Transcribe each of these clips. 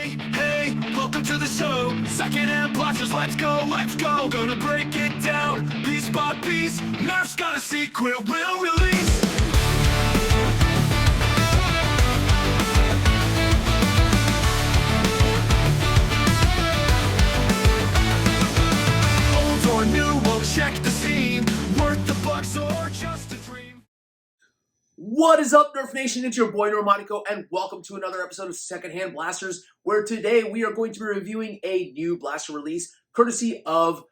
Hey, welcome to the show. Secondhand blasters, let's go. Gonna break it down, piece by piece. Nerf's got a secret, we'll release. Old or new, we'll check the scene. Worth the bucks or just a dream. What is up, Nerf Nation? It's your boy Normatico, and welcome to another episode of Secondhand Blasters, where today we are going to be reviewing a new blaster release, courtesy of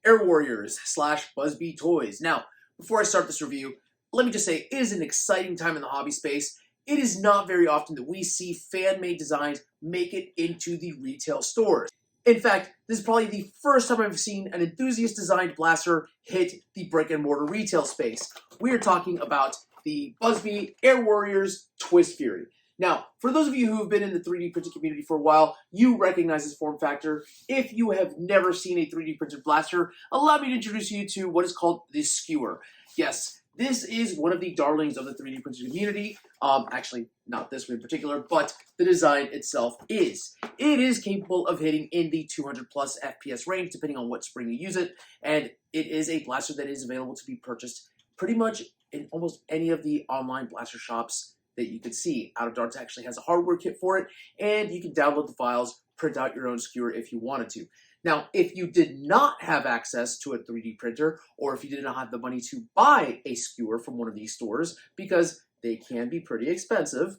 Air Warriors / Buzzbee Toys. Now, before I start this review, let me just say, it is an exciting time in the hobby space. It is not very often that we see fan-made designs make it into the retail stores. In fact, this is probably the first time I've seen an enthusiast-designed blaster hit the brick-and-mortar retail space. We are talking about the Buzzbee Air Warriors Twist Fury. Now, for those of you who have been in the 3D printing community for a while, you recognize this form factor. If you have never seen a 3D printed blaster, allow me to introduce you to what is called the Skewer. Yes, this is one of the darlings of the 3D printing community. Actually, not this one in particular, but the design itself is. It is capable of hitting in the 200 plus FPS range, depending on what spring you use it, and it is a blaster that is available to be purchased pretty much in almost any of the online blaster shops that you could see. Out of Darts actually has a hardware kit for it, and you can download the files, print out your own skewer if you wanted to. Now, if you did not have access to a 3D printer, or if you did not have the money to buy a skewer from one of these stores, because they can be pretty expensive,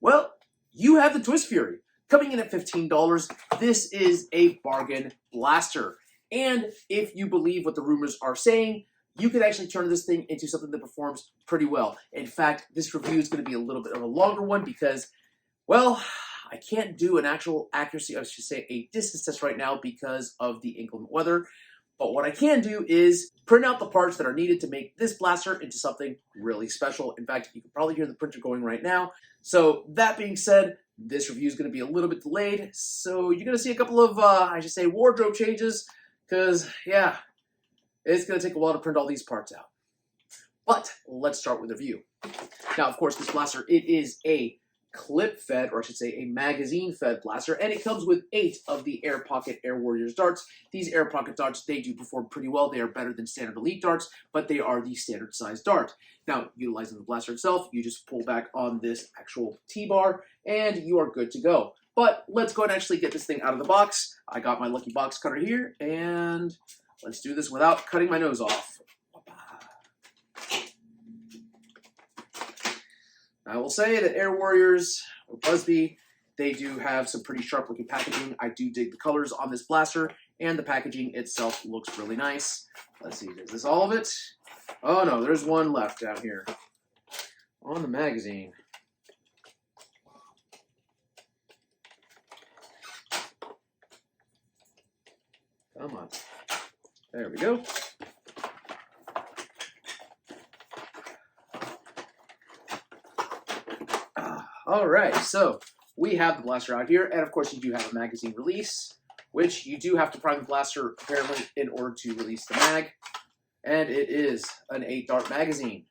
well, you have the Twist Fury. Coming in at $15, this is a bargain blaster. And if you believe what the rumors are saying, you could actually turn this thing into something that performs pretty well. In fact, this review is going to be a little bit of a longer one because, well, I can't do an actual accuracy, I should say a distance test right now because of the inclement weather. But what I can do is print out the parts that are needed to make this blaster into something really special. In fact, you can probably hear the printer going right now. So that being said, this review is going to be a little bit delayed. So you're going to see a couple of, I should say, wardrobe changes because, yeah, it's going to take a while to print all these parts out. But let's start with the review. Now, of course, this blaster, it is a clip-fed, or I should say a magazine-fed blaster, and it comes with 8 of the Air Pocket Air Warriors darts. These Air Pocket darts, they do perform pretty well. They are better than standard Elite darts, but they are the standard size dart. Now, utilizing the blaster itself, you just pull back on this actual T-bar, and you are good to go. But let's go and actually get this thing out of the box. I got my lucky box cutter here, and let's do this without cutting my nose off. I will say that Air Warriors, or Buzzbee, they do have some pretty sharp looking packaging. I do dig the colors on this blaster, and the packaging itself looks really nice. Let's see, is this all of it? Oh no, there's one left down here on the magazine. Come on. There we go. Alright, so we have the blaster out here, and of course you do have a magazine release, which you do have to prime the blaster apparently in order to release the mag, and it is an 8-dart magazine.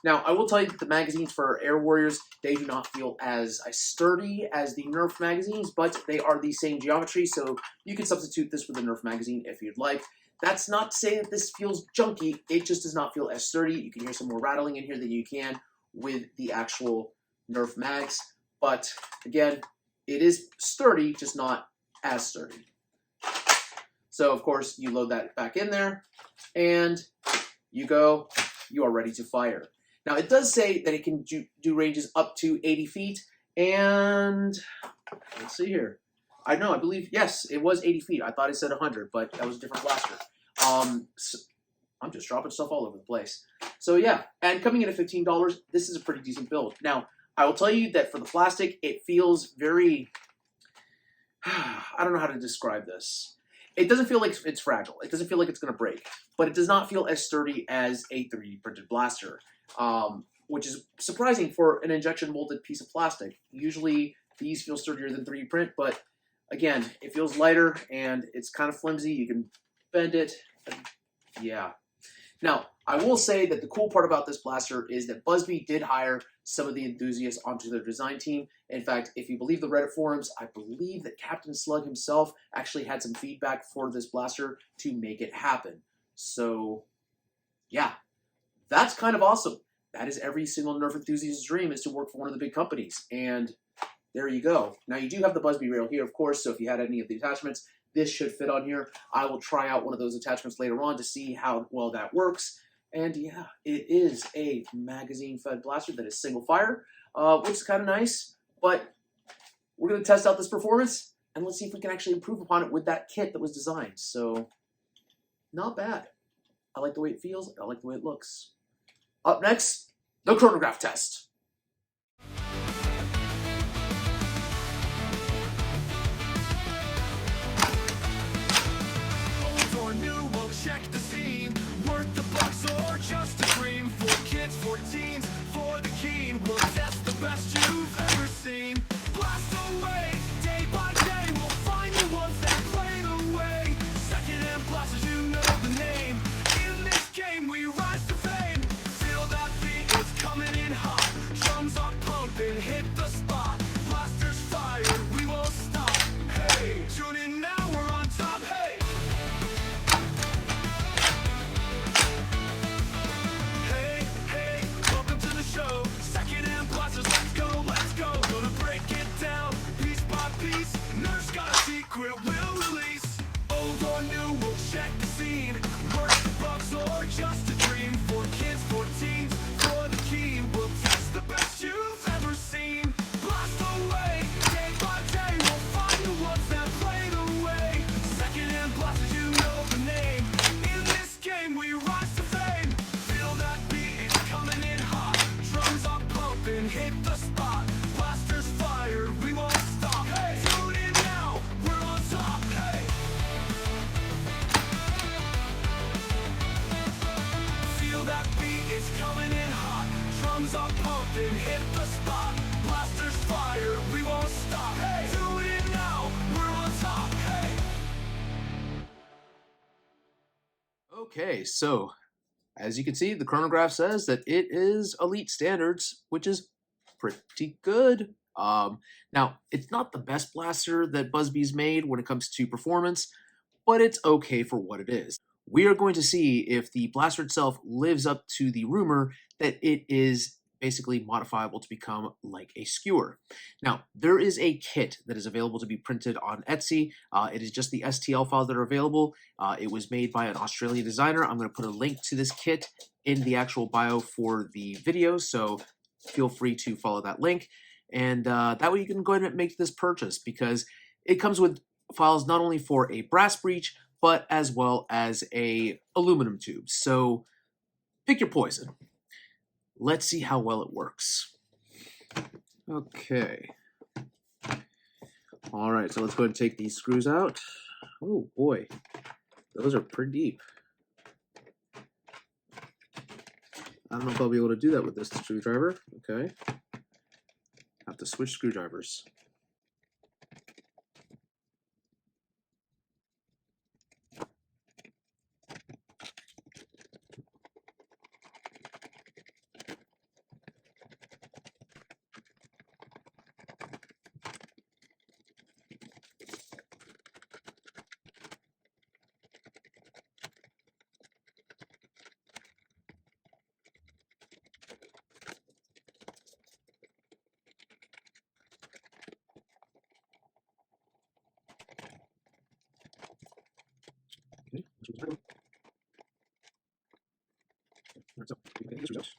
Now, I will tell you that the magazines for Air Warriors, they do not feel as sturdy as the Nerf magazines, but they are the same geometry, so you can substitute this with a Nerf magazine if you'd like. That's not to say that this feels junky, it just does not feel as sturdy. You can hear some more rattling in here than you can with the actual Nerf mags, but again, it is sturdy, just not as sturdy. So of course, you load that back in there, and you go, you are ready to fire. Now it does say that it can do ranges up to 80 feet, and let's see here. I believe, yes, it was 80 feet. I thought it said 100, but that was a different blaster. So I'm just dropping stuff all over the place. So yeah, and coming in at $15, this is a pretty decent build. Now, I will tell you that for the plastic, it feels very, I don't know how to describe this. It doesn't feel like it's fragile. It doesn't feel like it's going to break, but it does not feel as sturdy as a 3D printed blaster, which is surprising for an injection molded piece of plastic. Usually these feel sturdier than 3D print, but again, it feels lighter and it's kind of flimsy. You can bend it. Yeah. Now, I will say that the cool part about this blaster is that Buzzbee did hire some of the enthusiasts onto their design team. In fact, if you believe the Reddit forums, I believe that Captain Slug himself actually had some feedback for this blaster to make it happen. So, yeah, that's kind of awesome. That is every single Nerf enthusiast's dream, is to work for one of the big companies. And there you go. Now, you do have the Buzzbee rail here, of course, so if you had any of the attachments, this should fit on here. I will try out one of those attachments later on to see how well that works. And yeah, it is a magazine-fed blaster that is single fire, which is kind of nice. But we're going to test out this performance, and let's see if we can actually improve upon it with that kit that was designed. So, not bad. I like the way it feels. I like the way it looks. Up next, the chronograph test. Old or new, we'll check the scene. Worth the bucks or just a dream. For kids, for teens, for the keen. We'll test the best you've ever seen. Blast away, day by day. We'll find the ones that play the way. Secondhand blasters, you know the name. In this game, we rise to fame. Feel that beat, it's coming in hot. Drums are pumping, hit the spot. Blasters fired, we won't stop. Hey, tune in now, we're on top. Hey. Hey, hey, welcome to the show. Secondhand blasters, let's go, let's go. Gonna break it down, piece by piece. Nerf's got a secret we'll release. Old or new, we'll check the scene. Work the bucks or just a dream. For kids, for teens, for the keen. We'll test the best you've ever seen. Blast away, day by day. We'll find the ones that play the way. Secondhand blasters, you know the name. In this game, we rise to fame. Feel that beat, it's coming in hot. Drums are pumping, hit the spot. Blasters fired, we won't stop. Hey, tune in now, we're on top. Hey. Feel that beat, it's coming in hot. Drums are pumping, hit the spot. Blasters fired, we won't stop. Hey, tune in now, we're on top. Hey. Okay, so as you can see, the chronograph says that it is elite standards, which is pretty good. Now, it's not the best blaster that Buzzbee's made when it comes to performance, but it's okay for what it is. We are going to see if the blaster itself lives up to the rumor that it is basically modifiable to become like a skewer. Now, there is a kit that is available to be printed on Etsy. It is just the STL files that are available. It was made by an Australian designer. I'm going to put a link to this kit in the actual bio for the video, so feel free to follow that link. And that way you can go ahead and make this purchase, because it comes with files not only for a brass breech, but as well as a aluminum tube. So pick your poison. Let's see how well it works. Okay. All right, so let's go ahead and take these screws out. Oh boy, those are pretty deep. I don't know if I'll be able to do that with this screwdriver. Okay. Have to switch screwdrivers. Okay. So, okay, this results.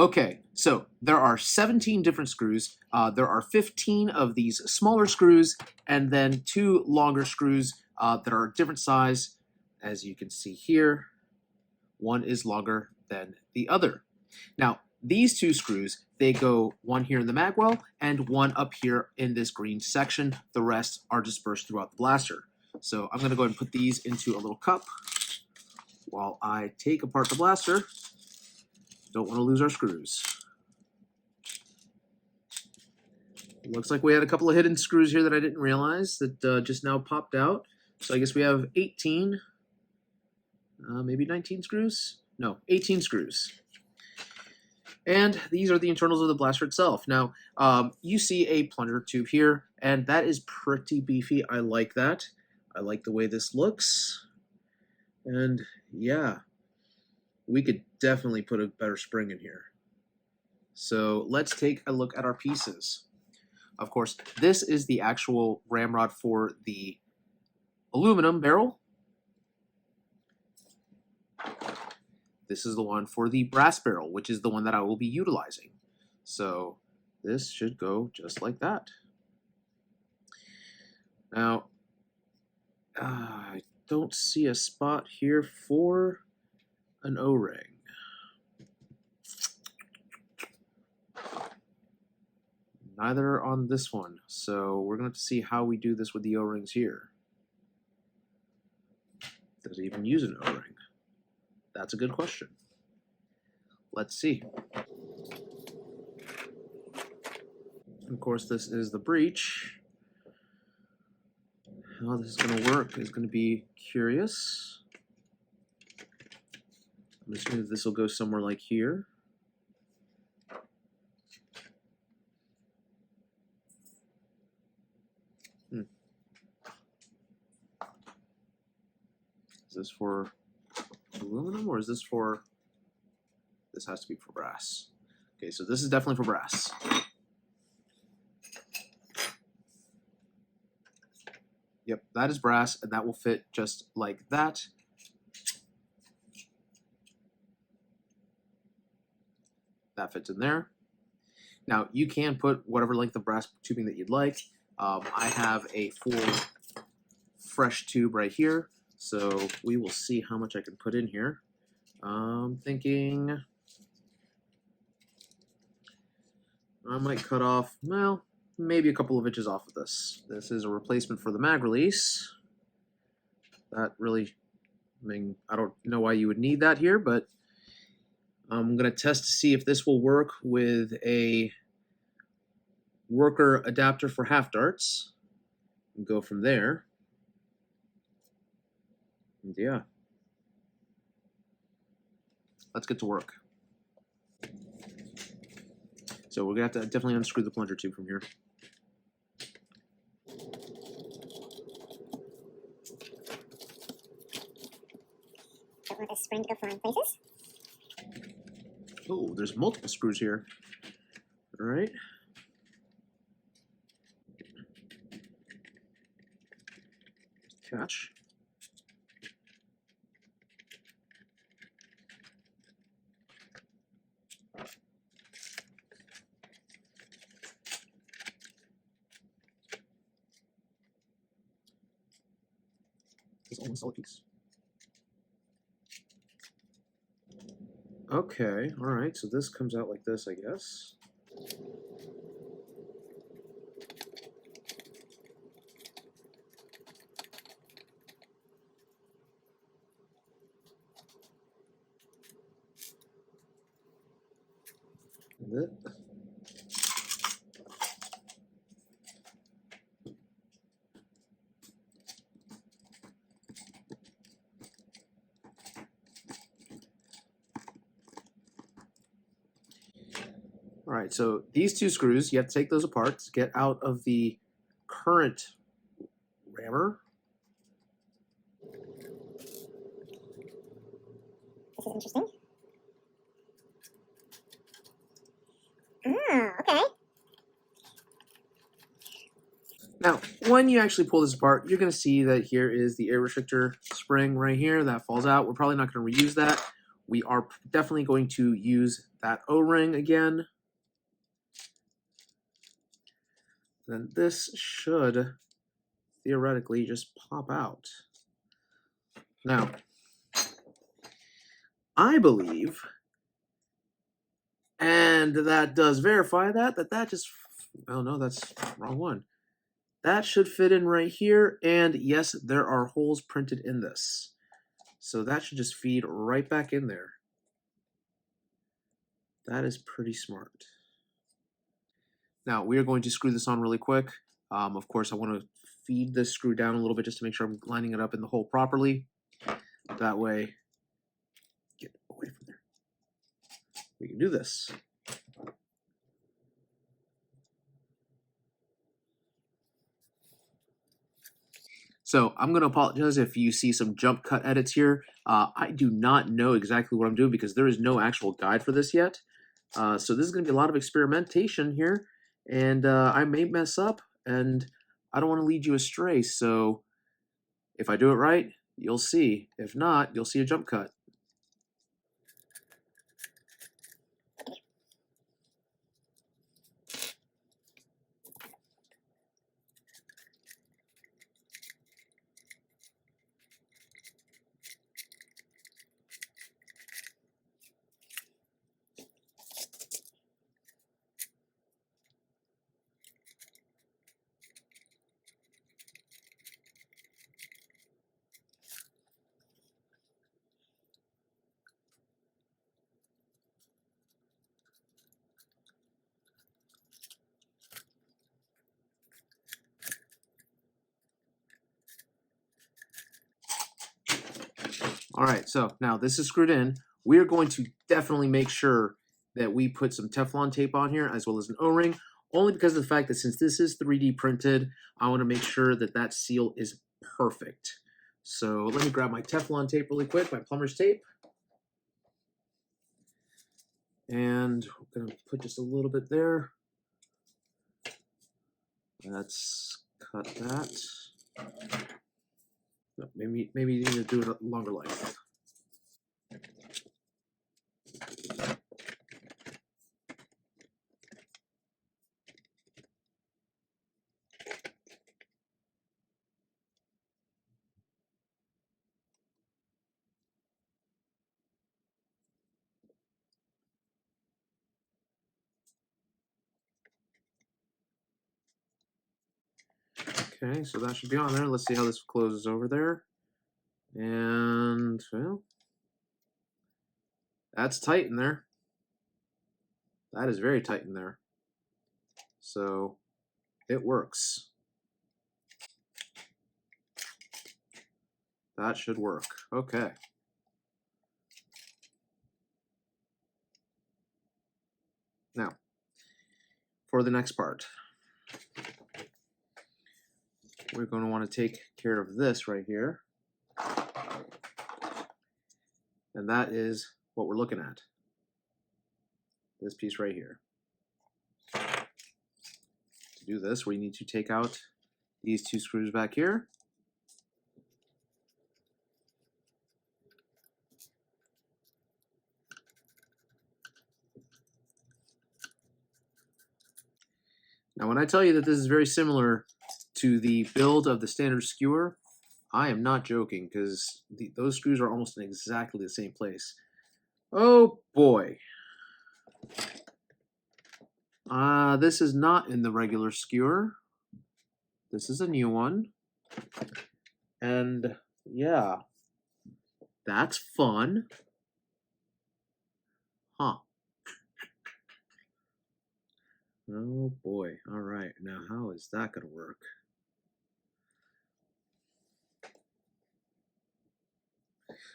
Okay, so there are 17 different screws. There are 15 of these smaller screws, and then 2 longer screws that are different size. As you can see here, one is longer than the other. Now, these 2 screws, they go one here in the magwell and one up here in this green section. The rest are dispersed throughout the blaster. So I'm going to go ahead and put these into a little cup while I take apart the blaster. Don't want to lose our screws. Looks like we had a couple of hidden screws here that I didn't realize that just now popped out. So I guess we have 18, maybe 19 screws? No, 18 screws. And these are the internals of the blaster itself. Now, you see a plunger tube here, and that is pretty beefy. I like that. I like the way this looks. And yeah, we could definitely put a better spring in here. So let's take a look at our pieces. Of course, this is the actual ramrod for the aluminum barrel. This is the one for the brass barrel, which is the one that I will be utilizing. So this should go just like that. Now, I don't see a spot here for an O-ring. Neither on this one. So we're going to have to see how we do this with the O-rings here. Does it even use an O-ring? That's a good question. Let's see. Of course, this is the breech. How this is going to work is going to be curious. I'm assuming that this will go somewhere like here. Is this for aluminum or is this for... This has to be for brass. Okay, so this is definitely for brass. Yep, that is brass, and that will fit just like that. That fits in there. Now, you can put whatever length of brass tubing that you'd like. I have a full fresh tube right here, so we will see how much I can put in here. I'm thinking I might cut off, well, maybe a couple of inches off of this. This is a replacement for the mag release. That really, I mean, I don't know why you would need that here, but I'm going to test to see if this will work with a worker adapter for half darts and go from there. And yeah, let's get to work. So we're going to have to definitely unscrew the plunger tube from here. Don't want this spring to go flying places. Oh, there's multiple screws here. All right. Catch. It's almost all a piece. Okay, all right, so this comes out like this, I guess. And it. All right, so these two screws, you have to take those apart to get out of the current rammer. This is interesting. Oh, okay. Now, when you actually pull this apart, you're going to see that here is the air restrictor spring right here that falls out. We're probably not going to reuse that. we are definitely going to use that O-ring again. Then this should theoretically just pop out. Now, I believe, and that does verify that just, oh no, that's the wrong one. That should fit in right here, and yes, there are holes printed in this. So that should just feed right back in there. That is pretty smart. Now, we are going to screw this on really quick. Of course, I want to feed this screw down a little bit just to make sure I'm lining it up in the hole properly. That way, get away from there. We can do this. So I'm going to apologize if you see some jump cut edits here. I do not know exactly what I'm doing because there is no actual guide for this yet. So this is going to be a lot of experimentation here, and I may mess up, and I don't want to lead you astray. So if I do it right, you'll see. If not, you'll see a jump cut. All right, so now this is screwed in. We're going to definitely make sure that we put some Teflon tape on here as well as an O-ring, only because of the fact that since this is 3D printed, I want to make sure that that seal is perfect. So let me grab my Teflon tape really quick, my plumber's tape. And we're going to put just a little bit there. Let's cut that. No, maybe you need to do it a longer life. Okay, so that should be on there. Let's see how this closes over there. And, well, that's tight in there. That is very tight in there. So it works. That should work. Okay. Now, for the next part, we're going to want to take care of this right here. And that is what we're looking at. This piece right here. To do this, we need to take out these two screws back here. Now, when I tell you that this is very similar to the build of the standard skewer, I am not joking, because those screws are almost in exactly the same place. Oh boy. This is not in the regular skewer. This is a new one. And yeah, that's fun. Huh. Oh boy. All right. Now, how is that going to work?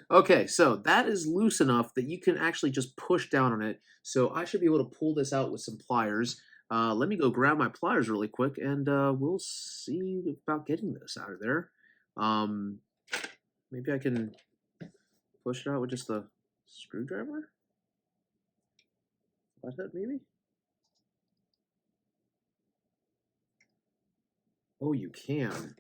Okay, so that is loose enough that you can actually just push down on it. So I should be able to pull this out with some pliers. Let me go grab my pliers really quick, and we'll see about getting this out of there. Maybe I can push it out with just a screwdriver? Flathead, maybe? Oh, you can.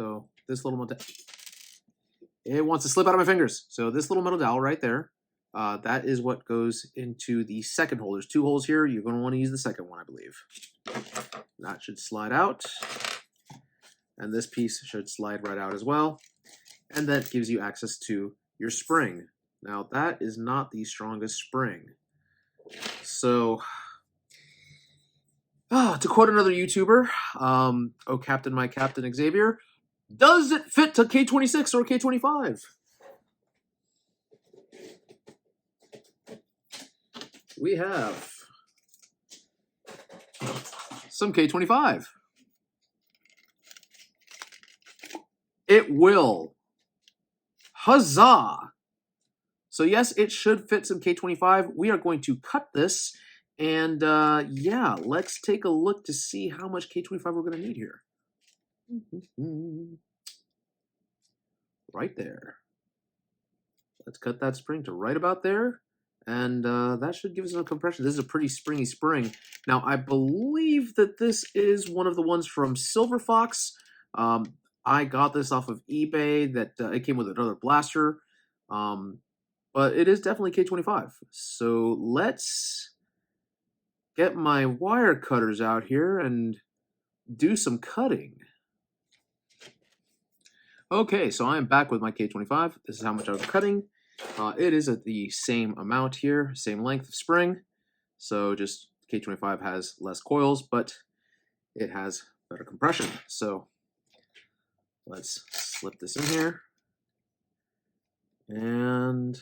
So this little metal, it wants to slip out of my fingers. So this little metal dowel right there, that is what goes into the second hole. There's 2 holes here. You're going to want to use the second one, I believe. That should slide out. And this piece should slide right out as well. And that gives you access to your spring. Now, that is not the strongest spring. So, to quote another YouTuber, oh, Captain, my Captain Xavier, does it fit to K26 or K25? We have some K25. It will. Huzzah! So yes, it should fit some K25. We are going to cut this, and yeah, let's take a look to see how much K25 we're going to need here. Right there. Let's cut that spring to right about there, and that should give us a compression. This is a pretty springy spring. Now, I believe that this is one of the ones from Silver Fox. I got this off of eBay. That it came with another blaster. But it is definitely K25. So let's get my wire cutters out here and do some cutting. Okay, so I am back with my K25. This is how much I was cutting. It is at the same amount here, same length of spring. So just K25 has less coils, but it has better compression. So let's slip this in here. And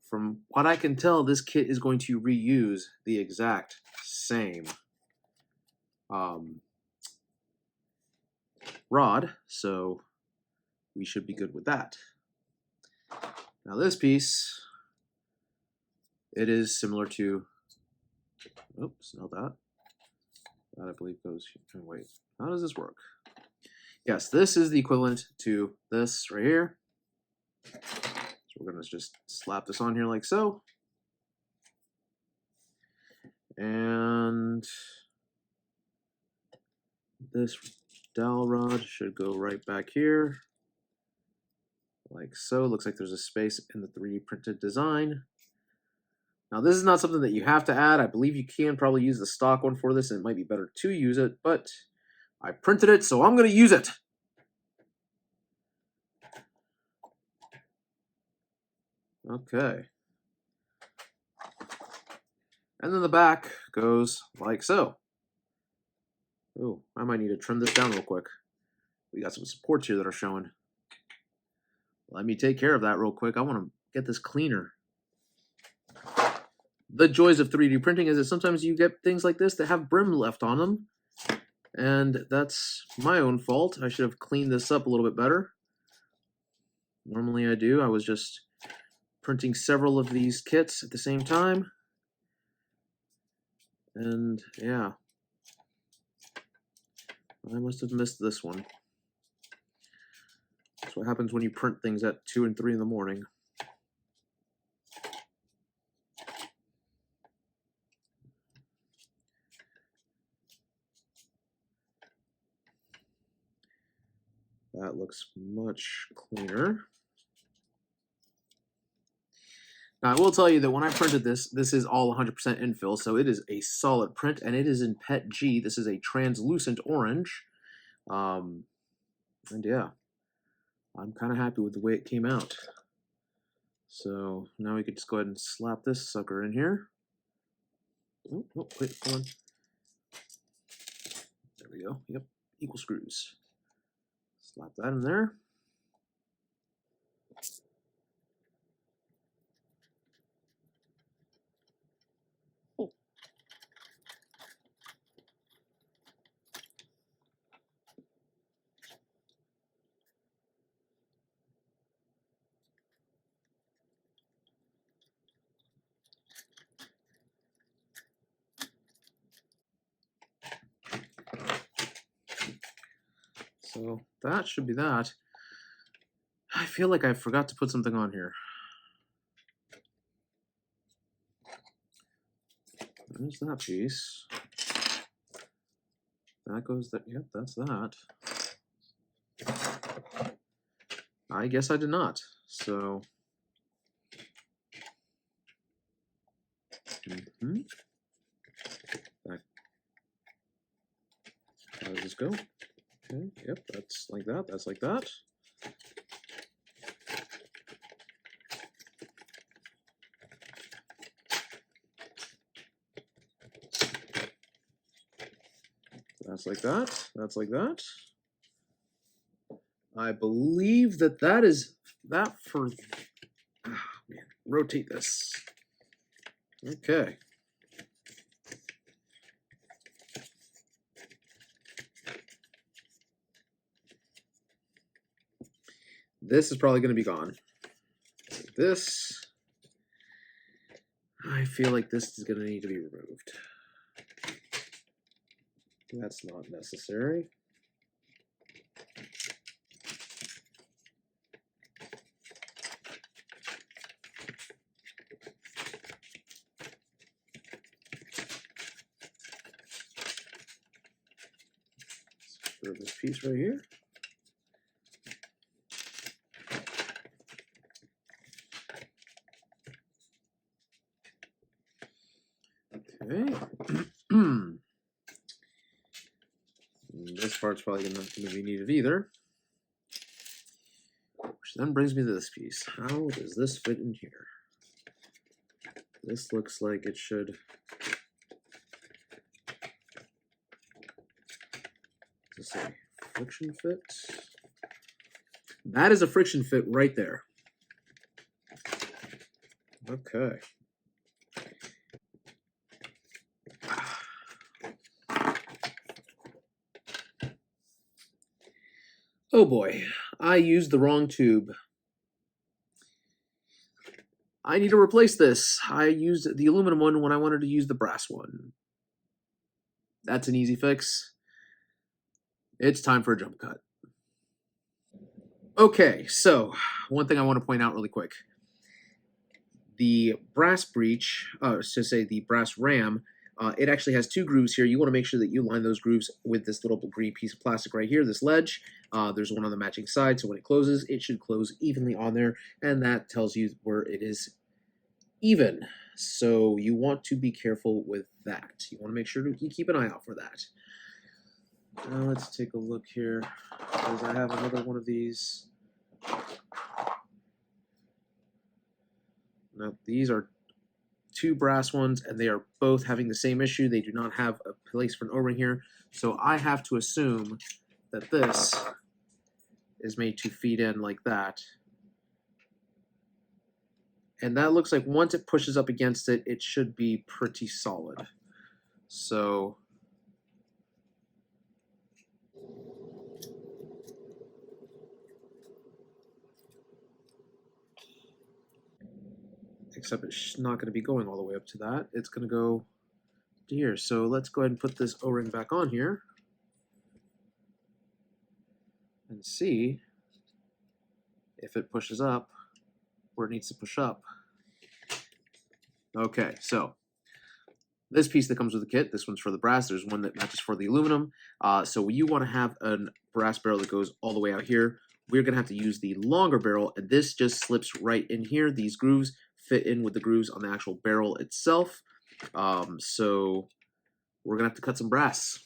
from what I can tell, this kit is going to reuse the exact same rod, so we should be good with that. Now this piece, it is similar to, oops, not that. That I believe goes, oh, wait, how does this work? Yes, this is the equivalent to this right here. So we're going to just slap this on here like so. And this dowel rod should go right back here. Like so. Looks like there's a space in the 3D printed design. Now this is not something that you have to add. I believe you can probably use the stock one for this, and it might be better to use it, but I printed it, so I'm going to use it. Okay. And then the back goes like so. Oh, I might need to trim this down real quick. We got some supports here that are showing. Let me take care of that real quick. I want to get this cleaner. The joys of 3D printing is that sometimes you get things like this that have brim left on them. And that's my own fault. I should have cleaned this up a little bit better. Normally I do. I was just printing several of these kits at the same time. And yeah, I must have missed this one. That's what happens when you print things at 2 and 3 in the morning. That looks much cleaner. Now, I will tell you that when I printed this, this is all 100% infill, so it is a solid print, and it is in PET G. This is a translucent orange. And yeah, I'm kind of happy with the way it came out. So now we could just go ahead and slap this sucker in here. Oh, wait, hold on. There we go. Yep, equal screws. Slap that in there. So that should be that. I feel like I forgot to put something on here. There's that piece. That goes that. Yep, that's that. I guess I did not. So, back. How does this go? Okay, yep, that's like that, that's like that. That's like that, that's like that. I believe that that is that for, man, rotate this. Okay. This is probably going to be gone. This, I feel like this is going to need to be removed. That's not necessary. For this piece right here. Okay. This part's probably not going to be needed either. Which then brings me to this piece. How does this fit in here? This looks like it should. Let's see. Friction fit. That is a friction fit right there. Okay. Oh boy, I used the wrong tube. I need to replace this. I used the aluminum one when I wanted to use the brass one. That's an easy fix. It's time for a jump cut. Okay, so one thing I want to point out really quick. The brass breech, to say the brass ram, it actually has two grooves here. You want to make sure that you line those grooves with this little green piece of plastic right here, this ledge. There's one on the matching side, so when it closes, it should close evenly on there, and that tells you where it is even. So you want to be careful with that. You want to make sure you keep an eye out for that. Now let's take a look here, because I have another one of these. Now these are two brass ones, and they are both having the same issue. They do not have a place for an O-ring here, so I have to assume that this is made to feed in like that. And that looks like once it pushes up against it, it should be pretty solid. So except it's not going to be going all the way up to that. It's going to go to here. So let's go ahead and put this O-ring back on here and see if it pushes up where it needs to push up. Okay, so this piece that comes with the kit, this one's for the brass. There's one that matches for the aluminum. So you want to have a brass barrel that goes all the way out here. We're going to have to use the longer barrel, and this just slips right in here. These grooves fit in with the grooves on the actual barrel itself. So we're going to have to cut some brass.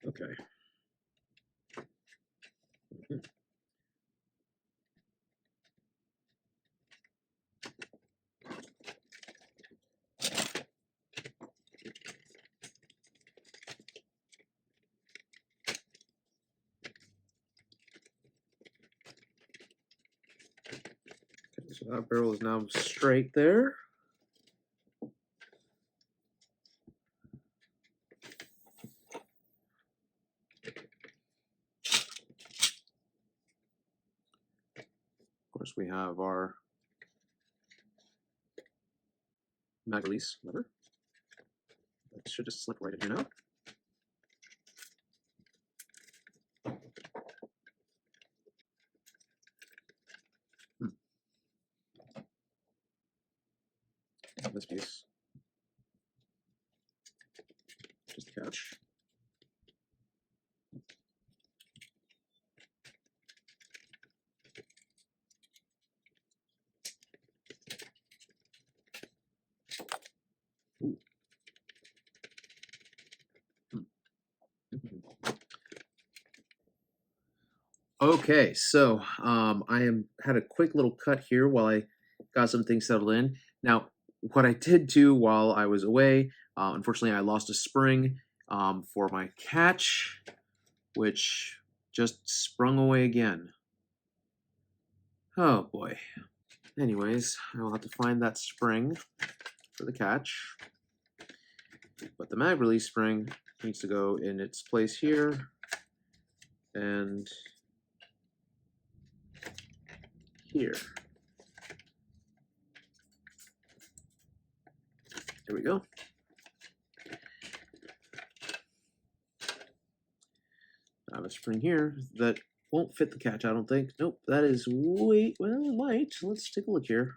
Okay. So that barrel is now straight there. Of course, we have our mag release lever. That should just slip right in here now. much. Ooh. Okay, so I had a quick little cut here while I got some things settled in. Now, what I did do while I was away, unfortunately, I lost a spring for my catch, which just sprung away again. Oh boy. Anyways, I will have to find that spring for the catch. But the mag release spring needs to go in its place here and here. There we go. I have a spring here that won't fit the catch, I don't think. Nope, that is way, well, it might. Let's take a look here.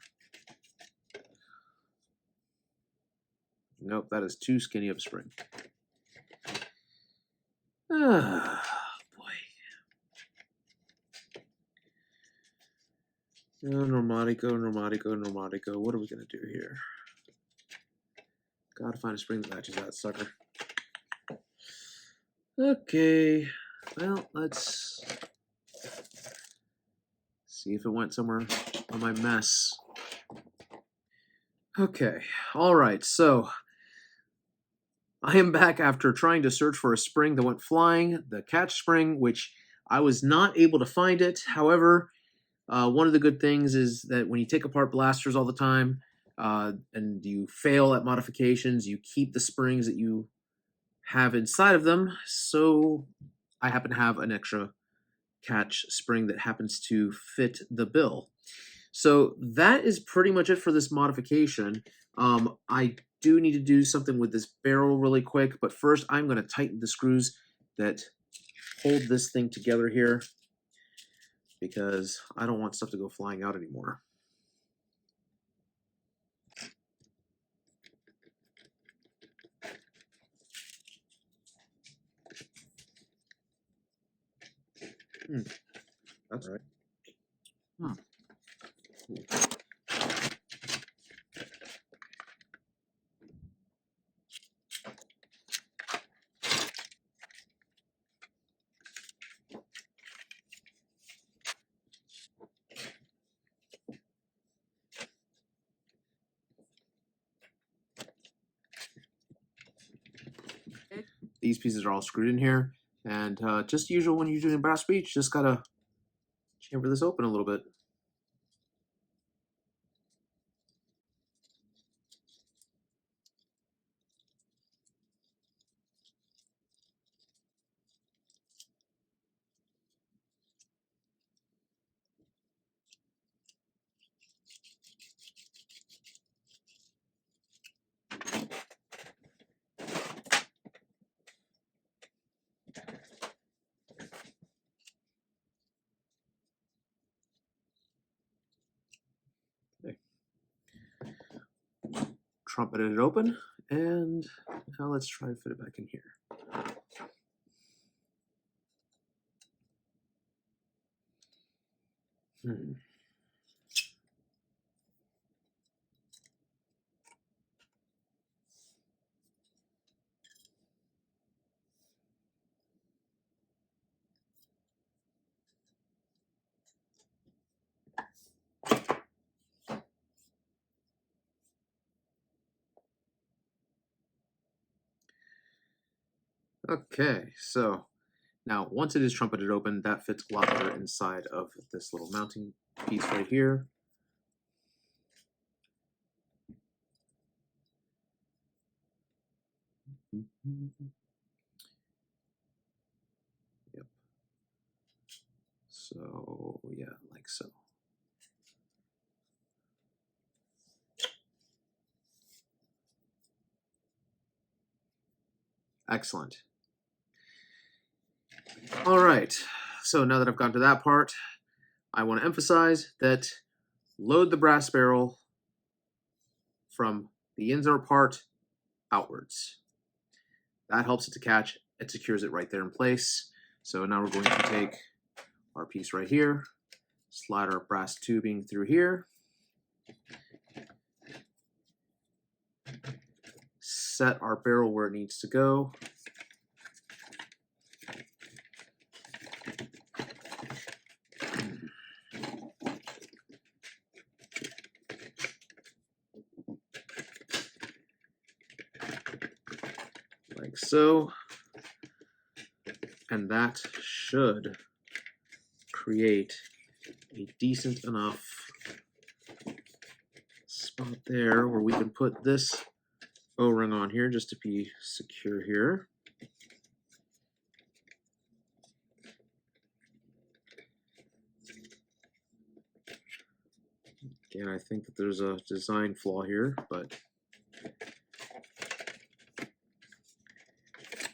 Nope, that is too skinny of a spring. Ah, boy. Oh, Normatico. What are we going to do here? Gotta find a spring that matches that sucker. Okay, well, let's see if it went somewhere on my mess. Okay, all right, so I am back after trying to search for a spring that went flying, the catch spring, which I was not able to find it. However, one of the good things is that when you take apart blasters all the time and you fail at modifications, you keep the springs that you have inside of them. So I happen to have an extra catch spring that happens to fit the bill. So that is pretty much it for this modification. I do need to do something with this barrel really quick, but first I'm going to tighten the screws that hold this thing together here because I don't want stuff to go flying out anymore. That's right. These pieces are all screwed in here, and just usual when you're doing brass breech, just gotta chamfer this open a little bit. Okay. Trumpeted it open, and now let's try to fit it back in here. Okay, so now once it is trumpeted open, that fits a lot better inside of this little mounting piece right here. Yep. So yeah, like so. Excellent. All right, so now that I've gotten to that part, I want to emphasize that load the brass barrel from the insert part outwards. that helps it to catch. It secures it right there in place. So now we're going to take our piece right here, slide our brass tubing through here, set our barrel where it needs to go. Like so. And that should create a decent enough spot there where we can put this O-ring on here just to be secure here. Again, I think that there's a design flaw here, but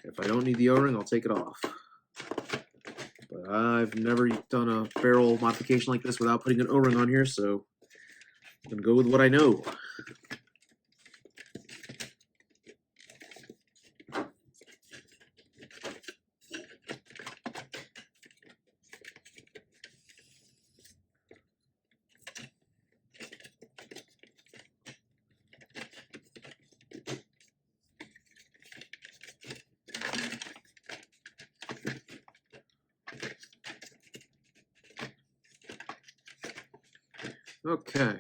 if I don't need the O-ring, I'll take it off. But I've never done a barrel modification like this without putting an O-ring on here, so I'm going to go with what I know. Okay.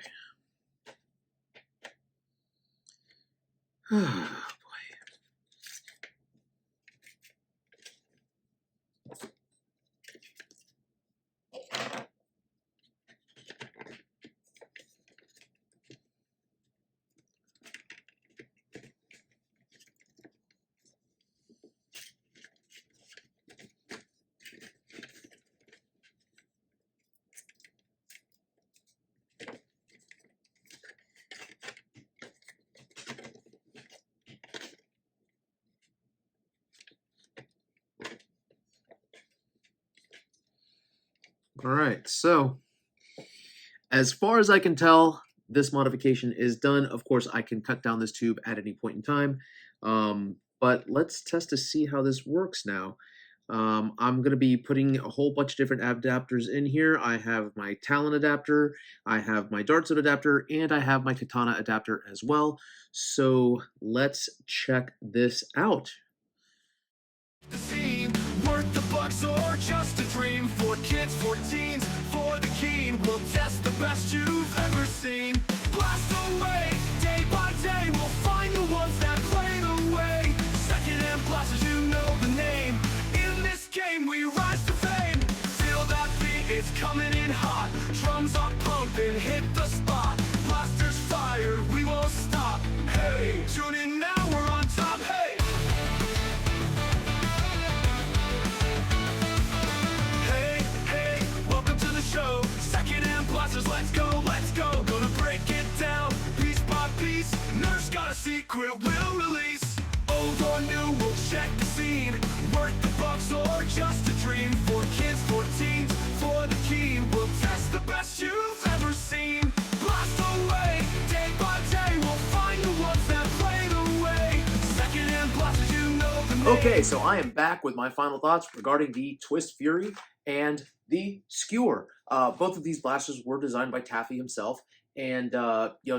All right, so as far as I can tell, this modification is done. Of course, I can cut down this tube at any point in time, but let's test to see how this works now. I'm going to be putting a whole bunch of different adapters in here. I have my Talon adapter, I have my Dart Zone adapter, and I have my Katana adapter as well. So let's check this out. The scene, worth the bucks or just a dream. For kids, for teens, for the keen. We'll test the best you've ever seen. Blast away, day by day. We'll find the ones that play the way. Secondhand blasters, you know the name. In this game, we rise to fame. Feel that beat, it's coming in hot. Drums are pumping, hit the spot. Blasters fire, we won't stop. Hey, tune in now, we're on top. Hey. Show. Secondhand blasters, let's go, let's go. Gonna break it down, piece by piece. Nurse got a secret, we'll release. Old or new, we'll check the scene. Worth the bucks or just a dream. For kids, for teens, for the keen. We'll test the best you've ever seen. Blast away, day by day. We'll find the ones that play the way. Secondhand blasters, you know the name. Okay, so I am back with my final thoughts regarding the Twist Fury and the Skewer. Both of these blasters were designed by Taffy himself, and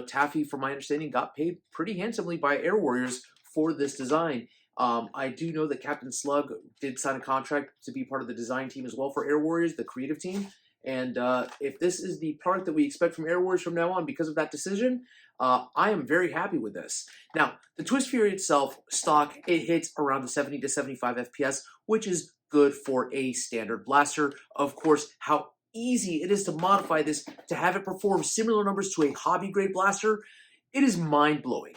Taffy, from my understanding, got paid pretty handsomely by Air Warriors for this design. I do know that Captain Slug did sign a contract to be part of the design team as well for Air Warriors, the creative team. And if this is the product that we expect from Air Warriors from now on because of that decision, I am very happy with this. Now, the Twist Fury itself, stock, it hits around the 70 to 75 FPS, which is good for a standard blaster. Of course, how easy it is to modify this to have it perform similar numbers to a hobby grade blaster, it is mind-blowing.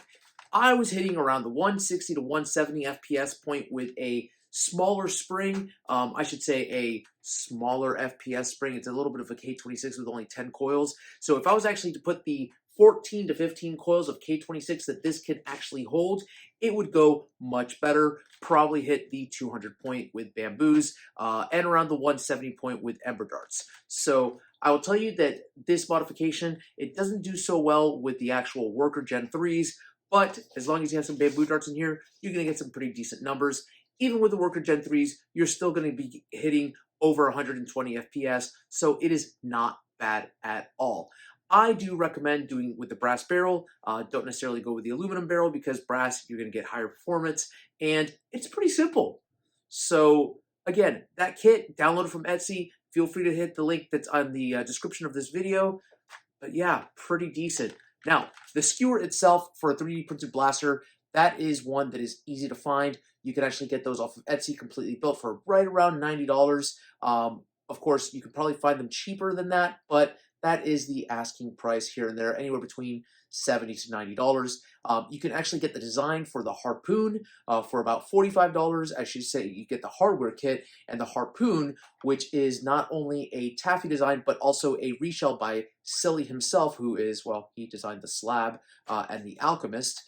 I was hitting around the 160 to 170 FPS point with a smaller spring, I should say a smaller FPS spring. It's a little bit of a K26 with only 10 coils. So if I was actually to put the 14 to 15 coils of K26 that this can actually hold, it would go much better, probably hit the 200 point with bamboos, and around the 170 point with ember darts. So I will tell you that this modification, it doesn't do so well with the actual worker Gen 3s, But as long as you have some bamboo darts in here, you're going to get some pretty decent numbers. Even with the Worker Gen 3s, you're still going to be hitting over 120 FPS, so it is not bad at all. I do recommend doing with the brass barrel. Don't necessarily go with the aluminum barrel because brass, you're going to get higher performance, and it's pretty simple. So again, that kit, download it from Etsy. Feel free to hit the link that's on the description of this video. But yeah, pretty decent. Now, the skewer itself for a 3D printed blaster, that is one that is easy to find. You can actually get those off of Etsy completely built for right around $90. Of course, you could probably find them cheaper than that, but that is the asking price here and there, anywhere between $70 to $90. You can actually get the design for the harpoon for about $45. I should say you get the hardware kit and the harpoon, which is not only a Taffy design, but also a reshell by Silly himself, who is, well, he designed the slab and the alchemist.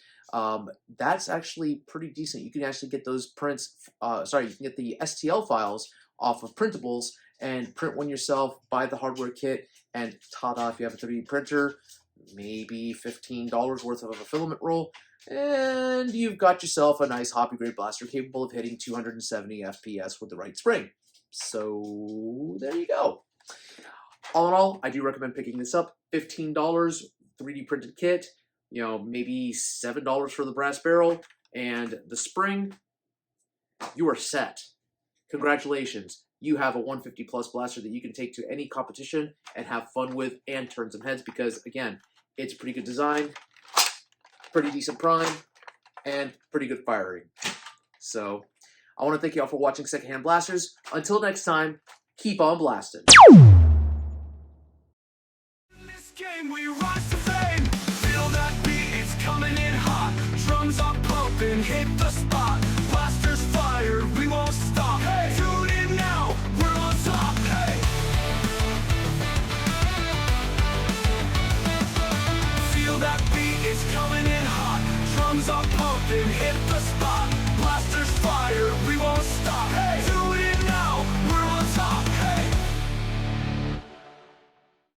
That's actually pretty decent. You can actually get those prints, you can get the STL files off of printables and print one yourself, buy the hardware kit, and ta-da, if you have a 3D printer, maybe $15 worth of a filament roll, and you've got yourself a nice hobby-grade blaster capable of hitting 270 FPS with the right spring. So there you go. All in all, I do recommend picking this up. $15, 3D printed kit, you know, maybe $7 for the brass barrel, and the spring, you are set. Congratulations. You have a 150 plus blaster that you can take to any competition and have fun with and turn some heads because, again, it's pretty good design, pretty decent prime, and pretty good firing. So I want to thank you all for watching Secondhand Blasters. Until next time, keep on blasting. In this game we rise to fame. Feel that beat, it's coming in hot. Drums are pumping, hit the spot. Blasters fire, we won't stop. Hey, tune in now, we're on top. Hey, feel that beat, it's coming in hot. Drums are pumping, hit the spot.